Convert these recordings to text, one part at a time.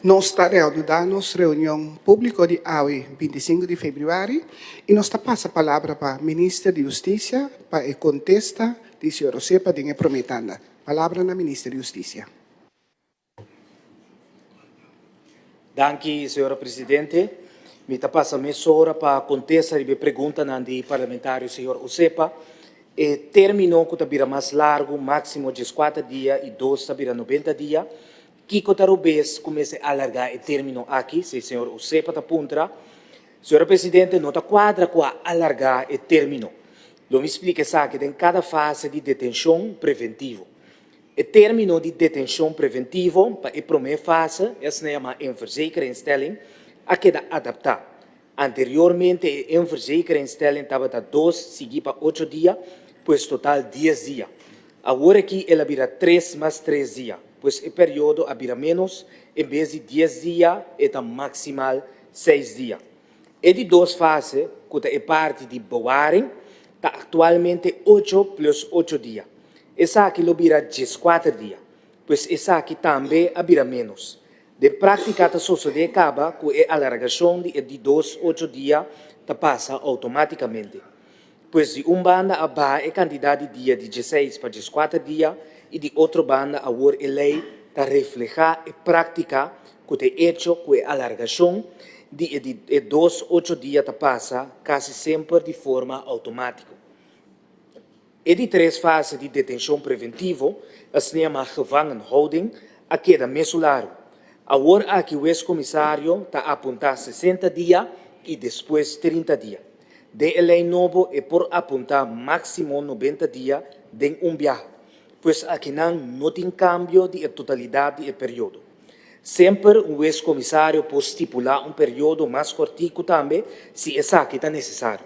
Nós estaremos reunião pública de hoje, 25 de fevereiro, e nós passa a palavra para o Ministro de Justiça para contestar de senhor Josepa de prometanda. Palavra na Ministra de Justiça. Danke, senhora Presidente. Me passa meia hora para contestar e pergunta na parlamentário senhor Josepa. E terminou que está mais largo, máximo de 4 dias e 2 está 90 dias. Que talvez comece a alargar e terminou aqui, se o senhor Josepa está puntra. Senhora Presidente, não está quadra com alargar e terminou. Lo me explica que em cada fase de detenção preventivo. O termino de detenção preventivo, para a primeira fase, é uma verzekerinstelling, a que adaptar. Anteriormente, a verzekerinstelling estava de 2, seguir para 8 dias, pois total 10 dias. Agora aqui, ela vira 3 mais 3 dias, pois o período vira menos, em vez de 10 dias, é maximal 6 dias. E de 2 fases, que é parte de bewaring, está atualmente 8 plus 8 dias. Essa aqui lo vira 14 dias, pois essa aqui também vira menos. De prática, a sociedade acaba com a alargação de 2 8 dias, passa automaticamente. Pois de banda a quantidade de dias de 16 para 14 dias, e de outra banda a lei reflete a prática que é hecho com a alargação de 2 8 dias, passa quase sempre de forma automática. E de 3 fases de detenção preventivo, se chama gevangenhouding, a queda mesularo. Agora aqui o ex-comissário está a apontar 60 dias e depois 30 dias. De lei novo é por apontar máximo 90 dias de viagem, pois aqui não tem cambio de totalidade do período. Sempre o ex-comissário pode estipular período mais curtico também, se essa aqui está necessário.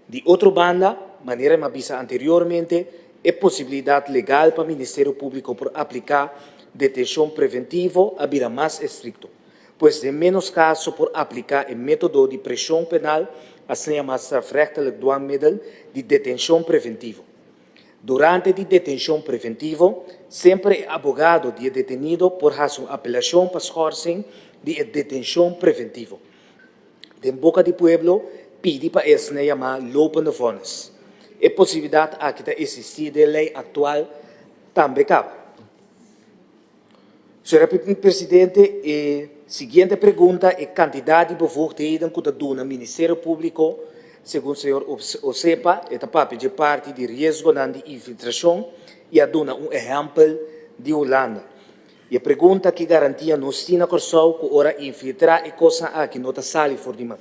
De outra banda, maneira me avisa anteriormente, é possibilidade legal para o Ministério Público por aplicar detenção preventiva a vir mais estricto, pois de menos caso por aplicar o método de pressão penal, assim a strafrechtelijk dwangmiddel de detenção preventiva. Durante a detenção preventiva, sempre é abogado de detenido por razão apelação para schorsing de detenção preventiva. De boca de pueblo, pede para esse chamar lopende vonnis. A possibilidade aqui de existir da lei atual também cabe. Senhora Presidente, a seguinte pergunta é a quantidade de bevoegdheden que do Ministério Público, segundo o senhor Josepa, é de parte de risco de infiltração e a dona exemplo de Holanda. E a pergunta que garantia nos tinha corso que ora infiltrar e coisa aqui não está sali for de mão.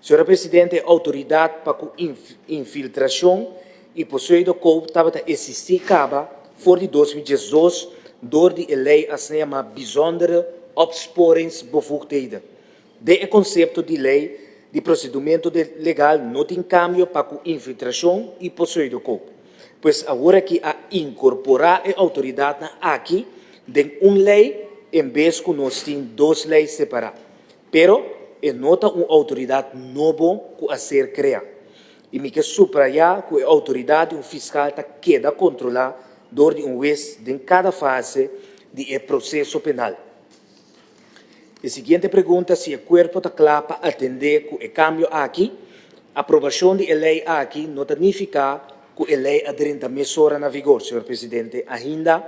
Senhora Presidente, a autoridade para a infiltração e possuído que estava a existir caba for de 2012 door de lei a se chama bijzondere opsporingsbevoegdheden. De conceito de lei de procedimento legal não tem cambio para a infiltração e possuído que. Pois agora que a incorporar a autoridade aqui de lei em vez que nós temos 2 leis separadas. Pero nota uma autoridade nova que a ser criada. E me quer subrayar que a autoridade fiscal queda controlar door de juez em cada fase do processo penal. A seguinte pergunta se o corpo está claro para atender que o cambio aqui, a aprovação da lei aqui não significa que a lei adrenta mesura na vigor, senhor Presidente. Ainda,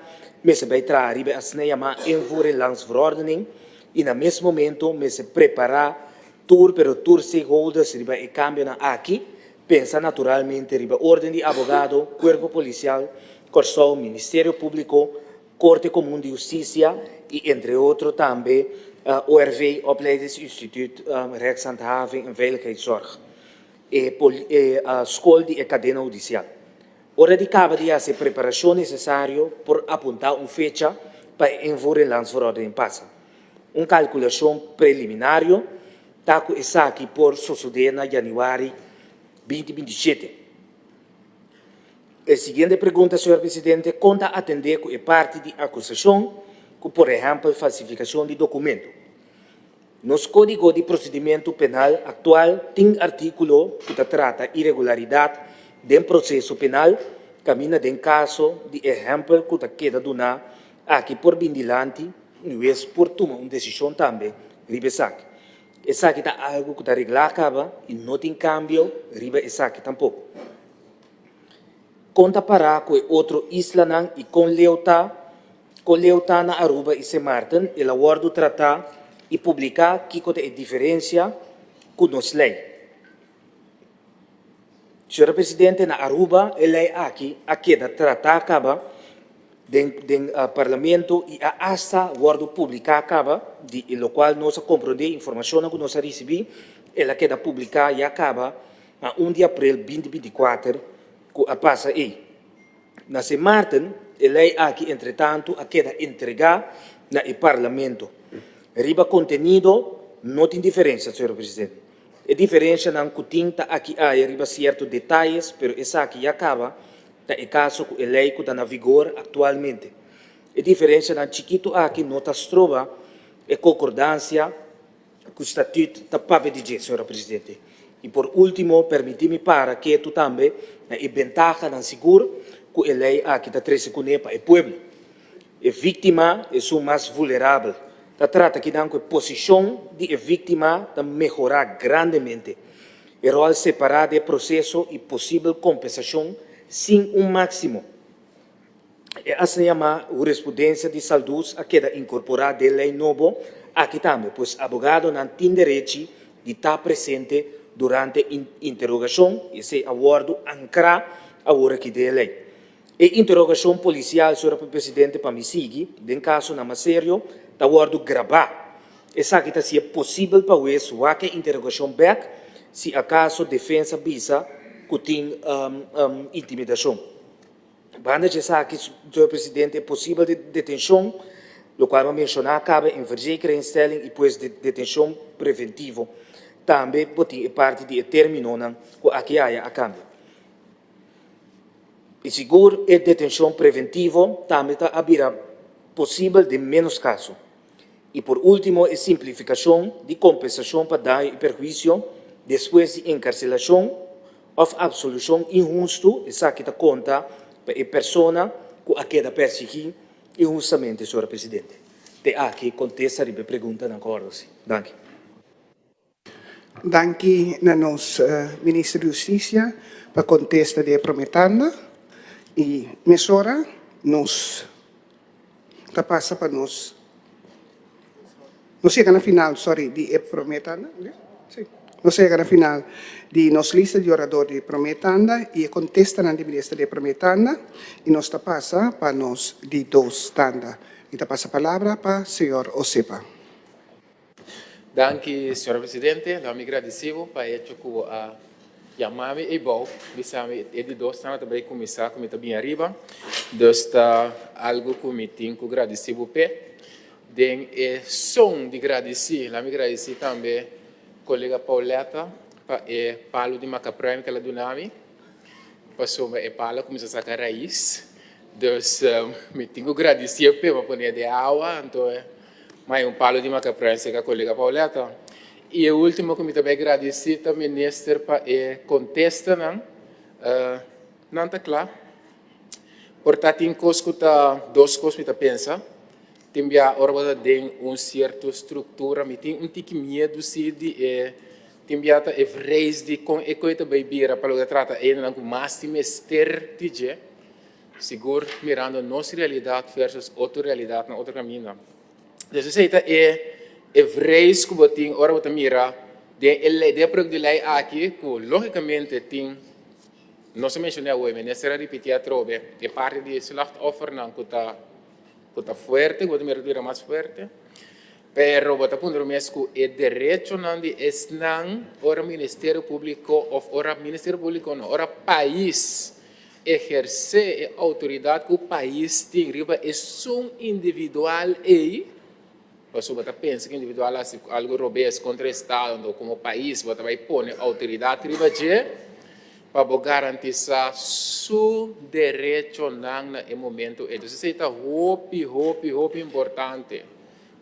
se vai trazer a chamada invoeringsverordening e no mesmo momento, se preparar tour stakeholders riba e cambio na aqui, pensa naturalmente riba ordem de abogado, corpo policial, corso, Ministério Público, Corte Comum de Justiça e, entre outros, também ORV, Opleidingsinstituut, Rechtshandhaving en Veiligheidszorg, e a Escola de Cadena Judicial. Ora de cabo de essa preparação necessária por apontar fecha para enviar a lançverordening passa. Calculação preliminar, taco essa aqui por suceder na janeiro 2027. A seguinte pergunta, senhor Presidente, conta atender com a parte de acusação, como, por exemplo, falsificação de documento. Nos Código de Procedimento Penal atual tem artículo que trata irregularidade de processo penal, caminha de caso de exemplo que queda donar aqui por bindilante, vez por tomar uma decisão também, riba saque. Essa aqui está algo que está arreglar acaba e não tem cambio, riba essa aqui tampouco. Conta para com outro isla nan e com Leuta na Aruba e São Martin, ela guarda tratar e publicar que é a diferença com nos lei. Senhor Presidente, na Aruba, a lei aqui da tratar acaba den Parlamento e a hasta guarda publicar acaba, de lo qual nós compreender informação que nós recebemos, ela queda publicar e acaba a 1 de abril 2024, que a passa aí. Na São Martin, a lei aqui, entretanto, a queda entregar na Parlamento. Riba contenido, não tem diferença, Senhor Presidente. A diferença não que aqui há riba certos detalhes, mas essa aqui acaba é caso que a lei que está na vigor atualmente. A diferença não chiquito aqui não está trova é concordância com o estatuto da PAPDG, Senhor Presidente. E por último, permite-me para que tu também é ventaja não seguro que a lei aqui está treze com é povo. A vítima é o mais vulnerável. Se trata que a posição de vítima de melhorar grandemente. O rol separado do processo e possível compensação sem máximo. É assim a jurisprudência de saúde a queda incorporada da lei nova aqui também, pois abogado não tem direito de estar presente durante a interrogação e se aguardo ancrar a hora que da lei. E interrogação policial, Senhor Presidente, para me seguir, em caso não sério, está guardo gravar. Essa aqui está se é possível para o isso, que interrogação back, se acaso defesa visa que tem intimidação. Banda de essa aqui, Senhor Presidente, é possível de detenção, o qual eu mencionar acaba em verzekering instelling e depois de detenção preventivo. Também é parte de termino que aqui há a câmbio. E seguro é detenção preventivo, também está a possível de menos casos. E por último, é simplificação de compensação para dano e perjuízo depois de encarcelação ou absolução injusto, essa que está conta para a pessoa que a queda perseguir injustamente, Senhor Presidente. Te aqui contesta a pergunta na corte. Danke. Danke na nos Ministro de Justiça para contesta de prometanda e mesora nos passa para nos chega na final, sorry, de prometanda, sim. Nos chega na final de nos lista de orador de prometanda e contesta na ministra de prometanda e nos passa para nos de dos tanda. E passa a palavra para o senhor Osepa. Danke, senhor presidente. Eu me agradeço para hecho que a chamar-me e bom, bisame e de dos tanda também começar com também arriba. Dosta algo que me tenho que agradecer pe. Den é som de agradecer, lá me agradecer também colega Pauleta para é palo de macaprime que ela do nome. Passou é palo começar a sacar raiz. Dus me tenho que agradecer para poder de água, então mais palo de macaprime que a colega Pauleta. E o último que me também agradecer também ministro para contesta não tá claro. Portanto, tem duas coisas que eu penso. Tem a hora de certa estrutura, me tem tique medo se de tem a vrees de com e coisa beibira para o trata ainda com mais de mester de seguro mirando nossa realidade versus outra realidade na outro caminho. Então, se é vrees que você tem hora você mira de para de lei aqui que logicamente tem não se menciona hoje, mas será repetir a trobe é parte de slachtoffer não que está forte, vou me mais forte. Pero vou poner mais que o direito não de esnan ora Ministério Público ou ora Ministério Público não, ora país exercer a autoridade que o país tem, riba é um individual e você pensa que individual é algo robusto contra o Estado, como país, você vai pôr a autoridade riba de para garantir seu direito no momento. Então, isso é muito importante.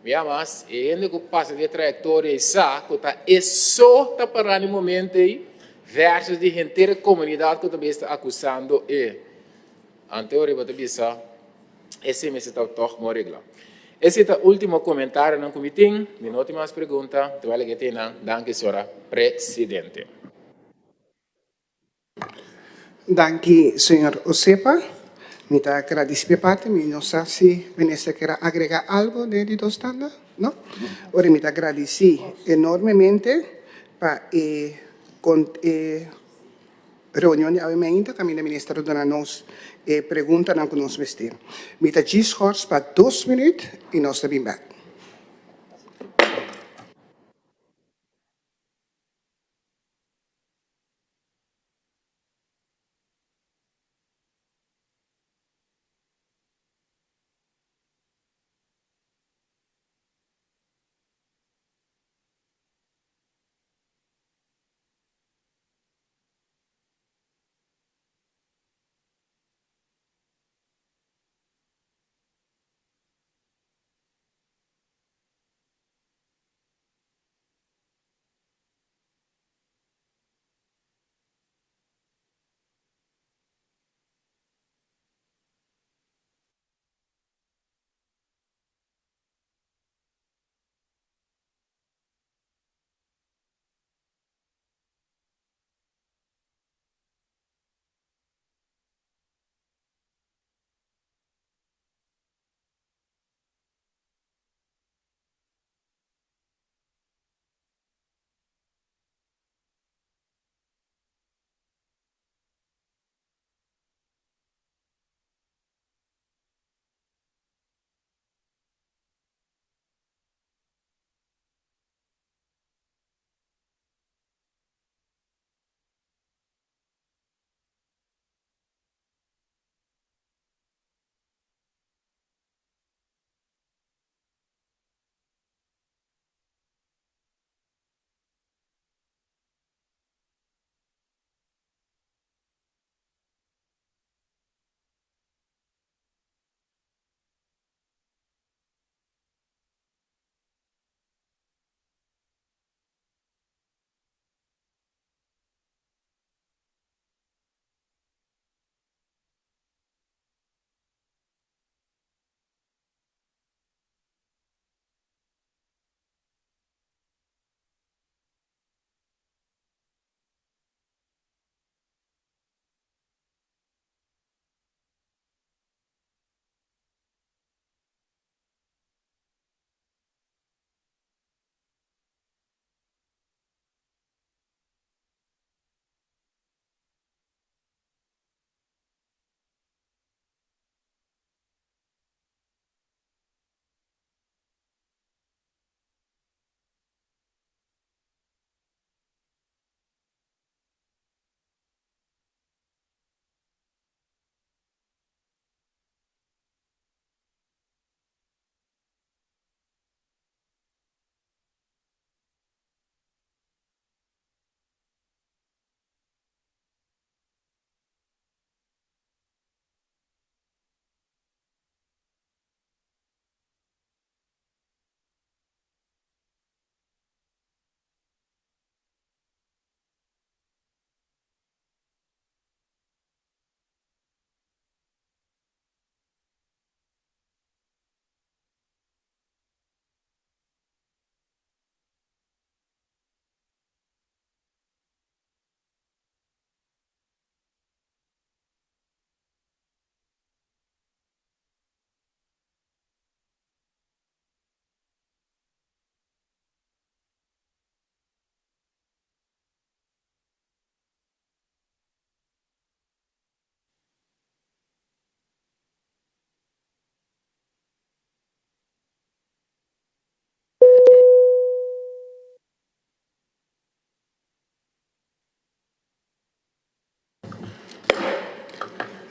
Mas, ainda que passa de trajetória, isso é só para no momento versus de inteira comunidade que também está acusando. Anteriormente, esse mês está todo regla. Esse é o último comentário no comitê. De não tem mais perguntas. Te vale que tenha. Danke, senhora presidente. Danke, senhor Osepa. Me está agradecido parte, me não sei se o ministro quer agregar algo de dos tanda, não? Ora, me está agradecido enormemente para reunião de aumento que a minha ministra dona nos pergunta não que nos vestir. Me está discurso para 2 minutos e nós estamos back.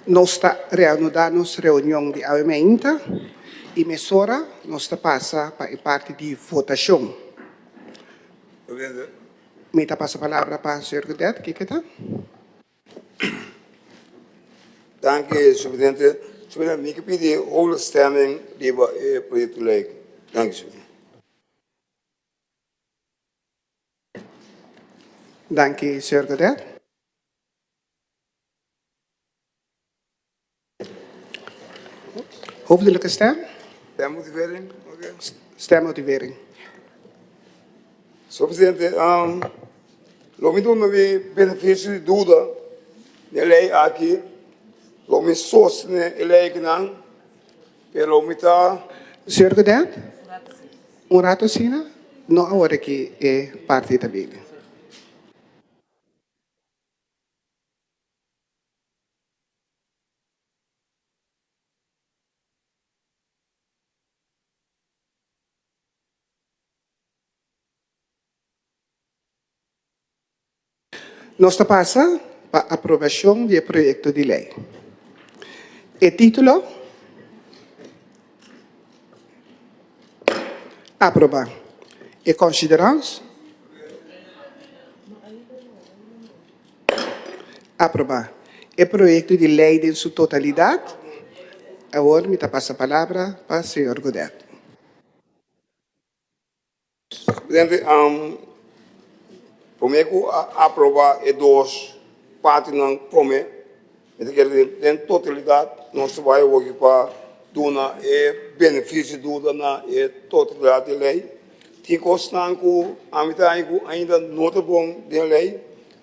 Nós reanudamos a reunião de aumento e mesura nós passa para a parte de votação. Me passa a palavra para o senhor Guedet, que está? Dank u, superintendent. Superintendent, ik heb de hele stemming die we project lijken. Dank u, superintendent. Dank u, senhor Guedet. Hoofdelijke stem. Stem motivering? Stemmotivering. Senhor Presidente, lo me dou benefício de dúvida na lei aqui, lo me sostene a lei que não, pelo me está Senhor Godet? Um rato, Sina? Não a hora que é parte da Bíblia. Nós passa para a aprovação do projeto de lei. O título? Aprovar. E consideramos? Aprovar. O projeto de lei em sua totalidade? Agora me passa a palavra para o senhor Godet. Presidente, comigo aprovar e duas partes não promete, em totalidade nós vai hoje para dar benefício na totalidade da lei. Tem coisas que ainda não é bom da lei,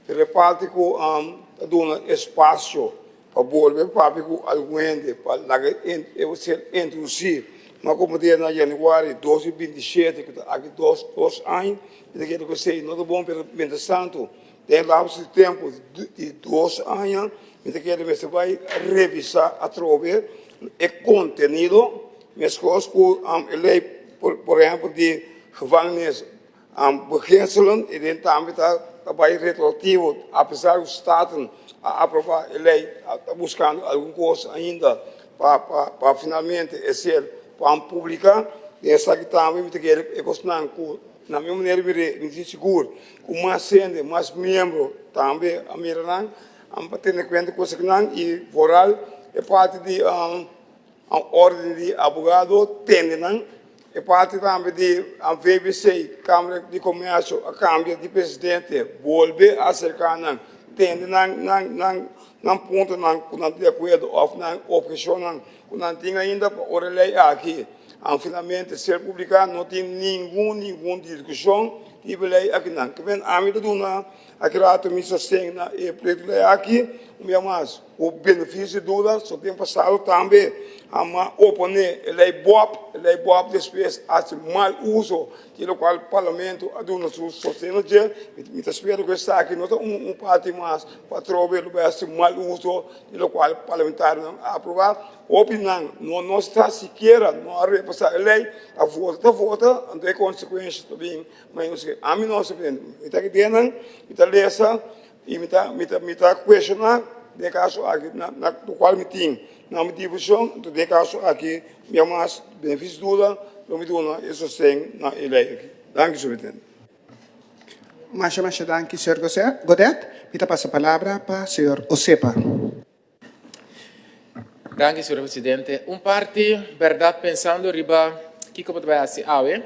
reparte que dá espaço para volver para alguém para introduzir. Mas como dia na janeiro 2027, que aqui dois anos, eu sei, não é bom, mas tanto, tem lapso de tempo de 2 anos, você vai revisar através o conteúdo, mas coisas que a lei, por exemplo, de gevangenis, beginselen, e também vai retroativo, apesar do Estado aprovar a lei, está buscando alguma coisa ainda para finalmente ser para publicar, essa aqui também me quer é gostando que na minha maneira me diz seguro, com mais gente, mais membros também a mirar, tendo em conta coisa que não e moral é parte de a ordem de advogado tende não é parte também de a VBC Câmara de Comércio a Câmara de Presidente volve a acercar não tende não ponto não de acordo ou não opção não tem ainda para a lei aqui. Finalmente, ser publicado, não tem nenhuma discussão, e a lei aqui não. Que vem a mim do na aquela me sustém na e preto lei aqui, mais o benefício do só tem passado também a oponer a lei BOP depois a mal uso, pelo qual o parlamento a dona sustém de, me espero que está aqui não parte mais para trover o mal uso, pelo qual o parlamentar não aprovar. Opinando, não está sequer, não há repassar a lei, a vota, não tem consequências também, mas a mim não se prende. Me está aqui dentro, me está lesa, e me está questionando, de caso aqui, do qual me tem, na minha divisão, de caso aqui, me mais benefício dura, não me dona, e sustém na lei aqui. Danke, senhor presidente. Mais danke, senhor Godet. Me passa a palavra para o senhor Osepa. Gracias, señor presidente. Parte, verdad, pensando riba, que como vai ser ave,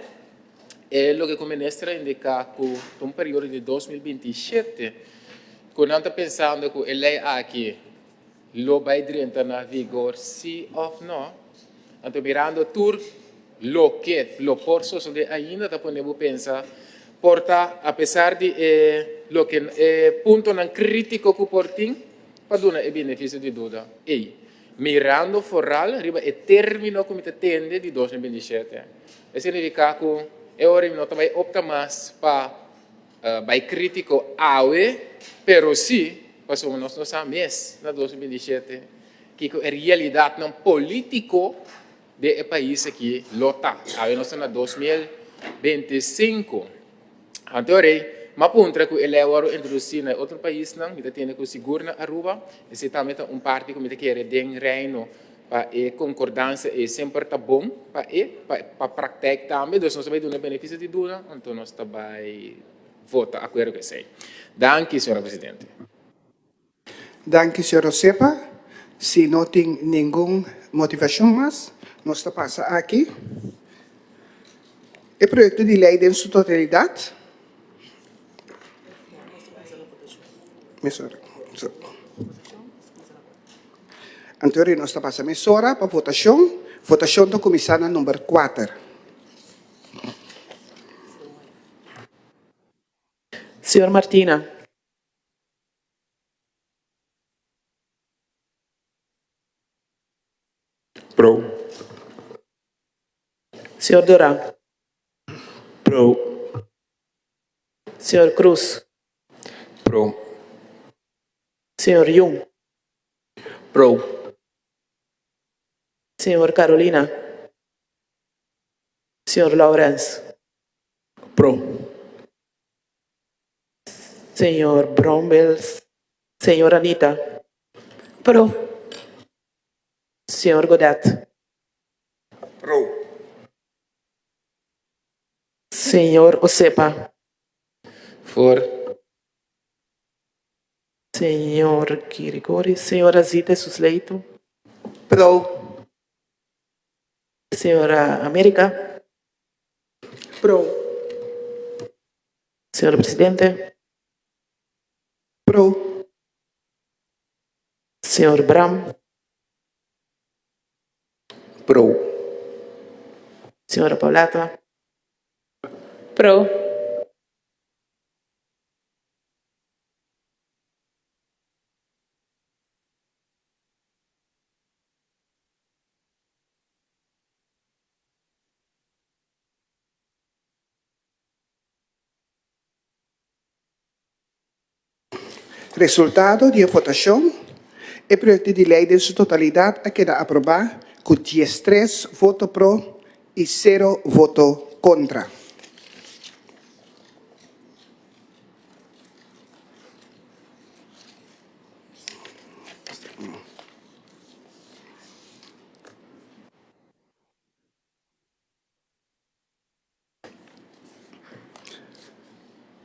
é o que o ministro indica que um período de 2027, quando está pensando que a lei aqui, lo vai entrar na vigor, sim ou não, então mirando tudo, lo por social ainda está podendo pensar, porta, apesar de lo que ponto não crítico que portim, para dar o benefício de dúvida. Mirando foral, riba e termino come tende di 2027. E significa che è ora non vai opta mais para vai critico awe, però sì, passou nós mês na 2027, que é realidade não político de país aqui lota. Awe nós na 2025. Então, mas puntra que ele agora introduzir na outro país não, ele tem que segurar na Aruba, e se também parte que ele quer den reino para a concordância e sempre tá bom para prática também, então nós vai dar benefício de dura, então nós vai votar acordo que sei. Danke, senhora presidente. Danke, senhor Osepa. Se não tem nenhuma motivação mais, nós passa aqui. O projeto de lei em sua totalidade. Mezz'ora. Anteriore nós passa mezz'ora para votação. Votação da comissão número 4. Señor Martina. Pro. Señor Durán. Pro. Señor Cruz. Pro. Señor Jung. Pro. Señor Carolina. Señor Lawrence. Pro. Señor Bromwell. Señor Anita. Pro. Señor Godet. Pro. Señor Osepa. Voor. Señor Kirigori. Señora Zita Susleito. Pro. Señora América. Pro. Señor Presidente. Pro. Señor Bram. Pro. Señora Paulata. Pro. Resultado de votação. O projeto de lei em sua totalidade a queda aprovado com 13 votos pro e 0 votos contra.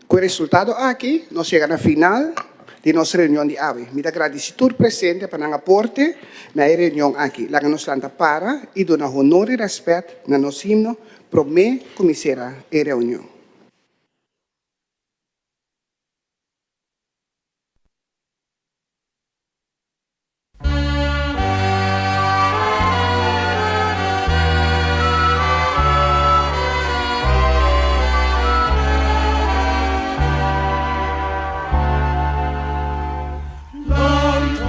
Com o resultado aqui, nós chegamos ao final de nossa reunião de hoje. Me agradeço por presente para o aporte na reunião aqui. Lá que nós estamos para e dona honor e respeito na nosso himno para me começar a reunião. Grande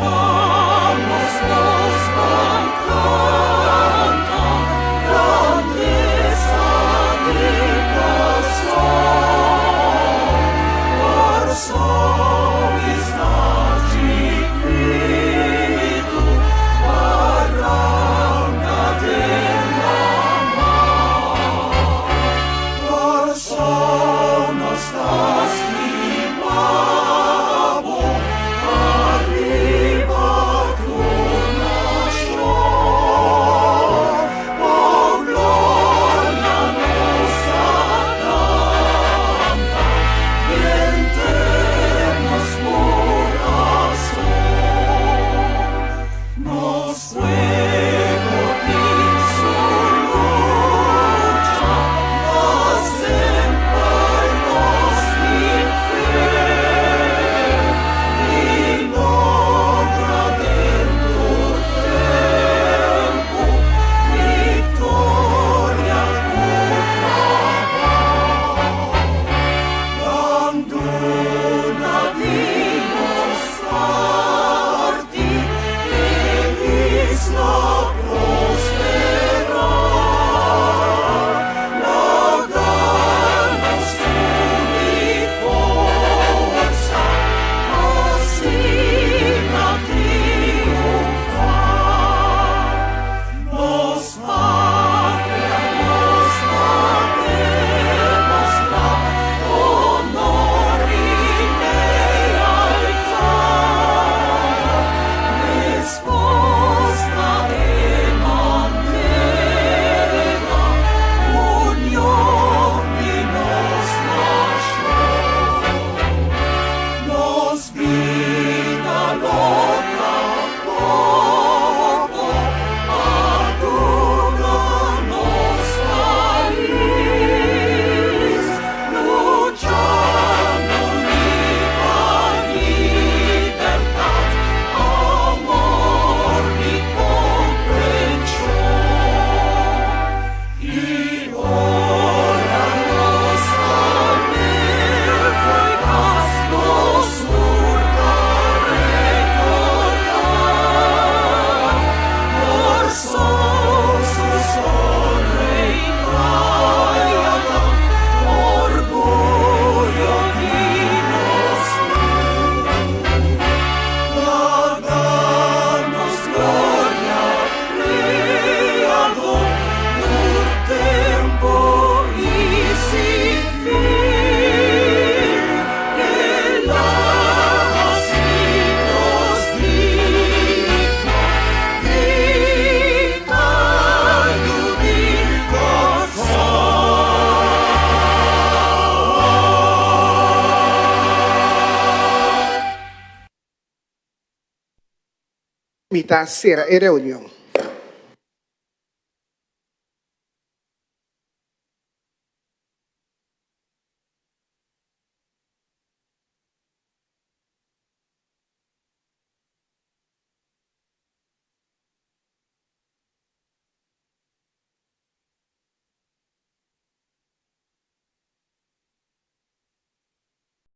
Mita sera e reunião.